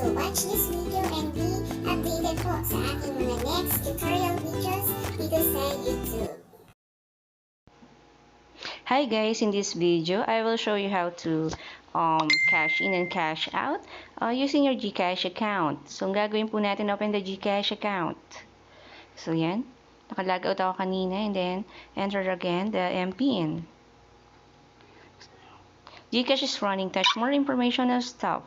So watch this video and be updated po sa aking mga next tutorial videos dito sa YouTube. Hi guys, in this video, I will show you how to cash in and cash out using your Gcash account. So, ang gagawin po natin, open the Gcash account. So, yan. Nakalag out ako kanina and then enter again the MPIN. Gcash is running. Touch more information and stuff.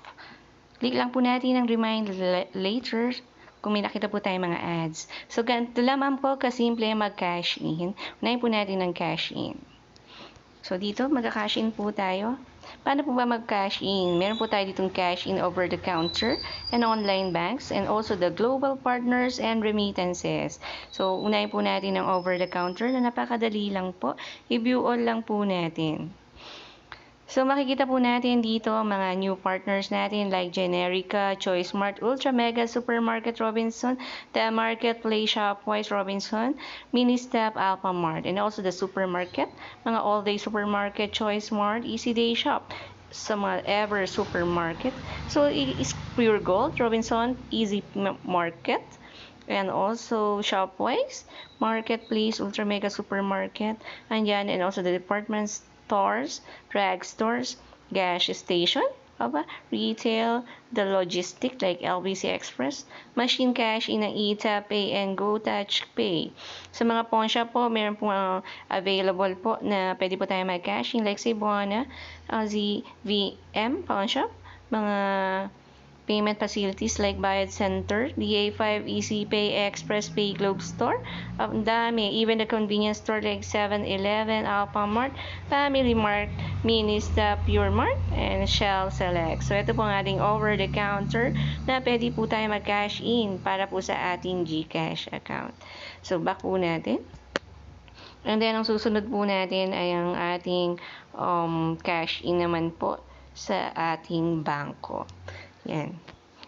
Click lang po natin ang remind later kung may nakita po tayong mga ads. So, ganito lamang po kasimple mag-cash in. Unahin po natin ang cash in. So, dito, magka-cash in po tayo. Paano po ba mag-cash in? Meron po tayo ditong cash in over the counter and online banks and also the global partners and remittances. So, unahin po natin ang over the counter na napakadali lang po. I-view all lang po natin. So, makikita po natin dito mga new partners natin like Generica, Choice Mart, Ultra Mega, Supermarket Robinson, The Marketplace, Shopwise Robinson, Ministep, Alpha Mart, and also the supermarket, mga all-day supermarket, Choice Mart, Easy Day Shop, sa mga ever supermarket. So, is Pure Gold, Robinson, Easy Market, and also Shopwise, Marketplace, Ultra Mega Supermarket, and also the department stores, drug stores, gas station, retail, the logistic like LBC Express, machine cash in ang ETAP Pay and Go Touch Pay. Sa mga pawn shop po, meron po available po na pwede po tayo mag-cash in like Cebuana, ZVM pawn shop, mga payment facilities like Bayad Center, DA5, Easy Pay, Express Pay, Globe Store. Ang dami. Even the convenience store like 7-Eleven, Alpha Mart, Family Mart, Ministep, Pure Mart, and Shell Select. So, ito po ang ating over-the-counter na pwede po tayo mag-cash in para po sa ating Gcash account. So, back po natin. And then, ang susunod po natin ay ang ating cash in naman po sa ating bangko. Yan.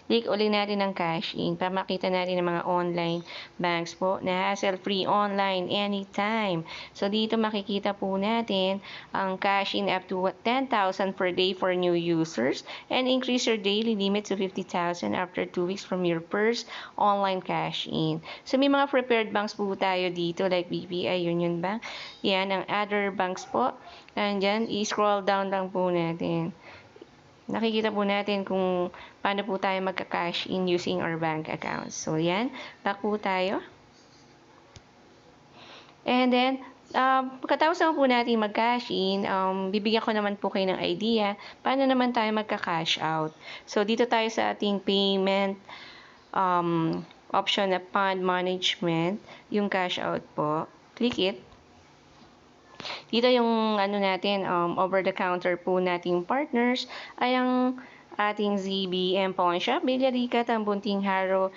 Click ulit natin ang cash in para makita natin ang mga online banks po na hassle-free online anytime. So, dito makikita po natin ang cash in up to 10,000 per day for new users and increase your daily limit to 50,000 after 2 weeks from your first online cash in. So, may mga prepared banks po tayo dito like BPI, Union Bank. Yan, ang other banks po. And dyan, i-scroll down lang po natin. Nakikita po natin kung paano po tayo magka-cash in using our bank accounts. So, yan. Back po tayo. And then, pagkatapos naman po natin mag-cash in, bibigyan ko naman po kayo ng idea paano naman tayo magka-cash out. So, dito tayo sa ating payment option na fund management, yung cash out po. Click it. Dito yung natin, over-the-counter po nating partners ay ang ating ZBM Pawn Shop, Villarica, Tambunting Haro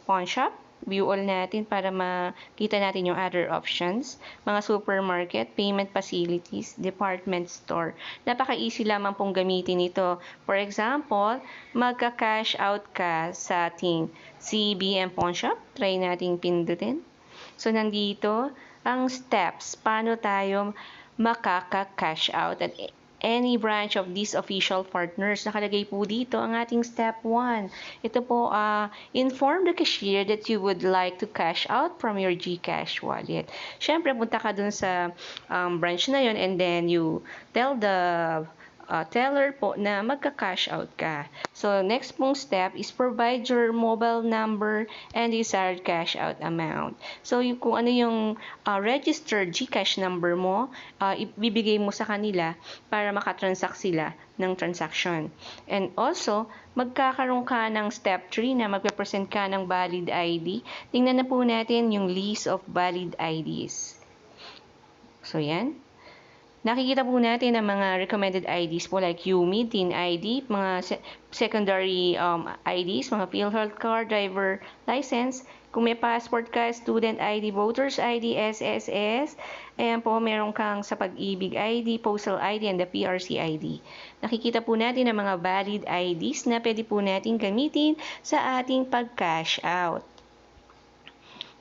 Pawn Shop. View all natin para makita natin yung other options. Mga supermarket, payment facilities, department store. Napaka-easy lamang pong gamitin ito. For example, magka-cash out ka sa ating ZBM Pawn Shop. Try nating pindutin. So, nandito ang steps, paano tayo makaka-cash out at any branch of these official partners. Nakalagay po dito ang ating step 1. Ito po, inform the cashier that you would like to cash out from your Gcash wallet. Siyempre, punta ka dun sa branch na yon and then you tell the teller po na magka-cash out ka. So, next pong step is provide your mobile number and desired cash out amount. So, kung ano yung registered Gcash number mo, ibibigay mo sa kanila para makatransact sila ng transaction. And also, magkakaroon ka ng step 3 na magpe-present ka ng valid ID. Tingnan na po natin yung list of valid IDs. So, yan. Nakikita po natin ang mga recommended IDs po like UMI, TIN ID, mga secondary IDs, mga PhilHealth card, driver license. Kung may passport ka, student ID, voters ID, SSS. Ayan po, meron kang sa pag-ibig ID, postal ID, and the PRC ID. Nakikita po natin ang mga valid IDs na pwede po natin gamitin sa ating pag-cash out.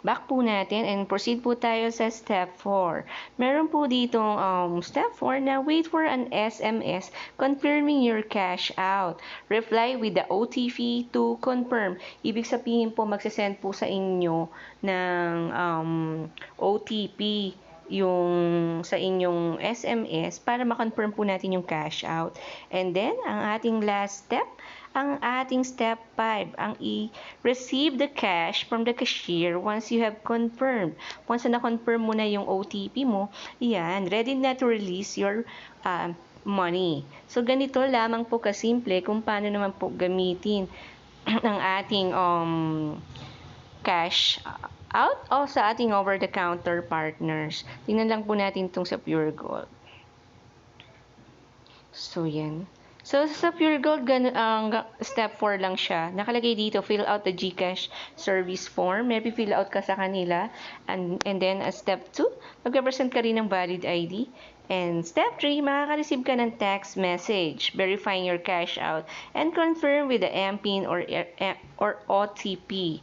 back po natin and proceed po tayo sa step 4. Meron po ditong step 4 na wait for an SMS confirming your cash out. Reply with the OTP to confirm. Ibig sabihin po magsasend po sa inyo ng OTP yung sa inyong SMS para ma-confirm po natin yung cash out. And then, ang ating last step, ang ating step 5, ang i-receive the cash from the cashier once you have confirmed. Once na confirm mo na yung OTP mo, yan, ready na to release your money. So, ganito lamang po kasimple kung paano naman po gamitin ang ating cash out o sa ating over-the-counter partners. Tingnan lang po natin itong sa Pure Gold. So, yan. So, sa Pure Gold, step 4 lang siya. Nakalagay dito, fill out the Gcash service form. Maybe fill out ka sa kanila. And then, step 2, mag-represent ka rin ng valid ID. And step 3, makaka-receive ka ng text message verifying your cash out and confirm with the MPIN or OTP.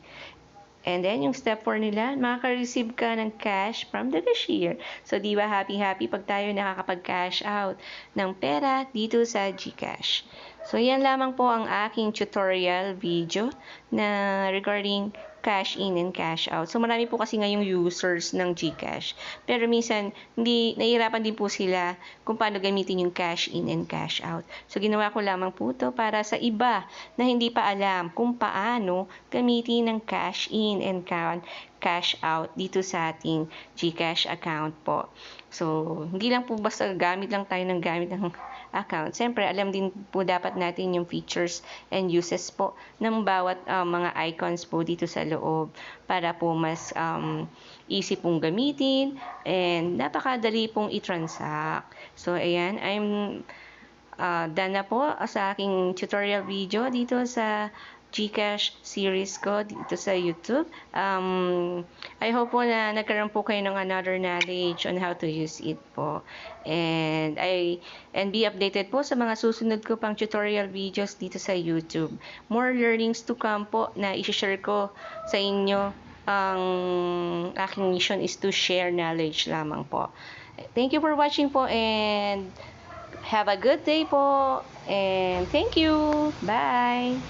And then, yung step 4 nila, makaka-receive ka ng cash from the cashier. So, di ba happy-happy pag tayo nakakapag-cash out ng pera dito sa Gcash. So, yan lamang po ang aking tutorial video na regarding cash in and cash out. So, marami po kasi ngayong users ng Gcash. Pero minsan, nahihirapan din po sila kung paano gamitin yung cash in and cash out. So, ginawa ko lamang po ito para sa iba na hindi pa alam kung paano gamitin ng cash in and cash out dito sa ating Gcash account po. So, hindi lang po basta gamit lang tayo ng gamit ng account. Siyempre, alam din po dapat natin yung features and uses po ng bawat mga icons po dito sa loob para po mas easy pong gamitin and napakadali pong i-transact. So, ayan, I'm done na po sa aking tutorial video dito sa Gcash series ko dito sa YouTube. I hope po na nagkaroon po kayo ng another knowledge on how to use it po. And be updated po sa mga susunod ko pang tutorial videos dito sa YouTube. More learnings to come po na i-share ko sa inyo. Ang aking mission is to share knowledge lamang po. Thank you for watching po and have a good day po. And thank you. Bye.